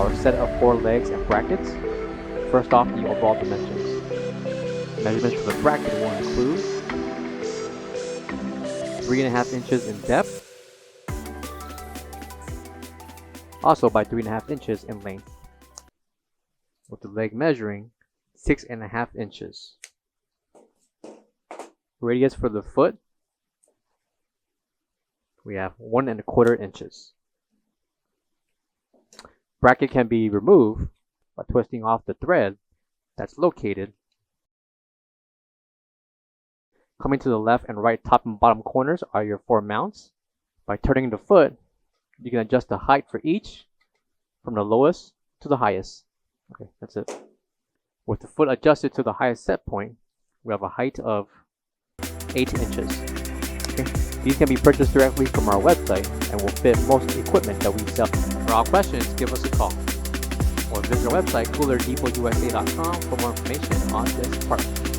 our set of 4 legs and brackets. First off, the overall dimensions. Measurements for the bracket will include 3.5 inches in depth, also by 3.5 inches in length, with the leg measuring 6.5 inches. Radius for the foot, we have 1.25 inches. Bracket can be removed by twisting off the thread that's located. Coming to the left and right top and bottom corners are your 4 mounts. By turning the foot, you can adjust the height for each from the lowest to the highest. Okay, that's it. With the foot adjusted to the highest set point, we have a height of 8 inches. Okay. These can be purchased directly from our website and will fit most equipment that we sell. For all questions, give us a call or visit our website coolerdepotUSA.com for more information on this part.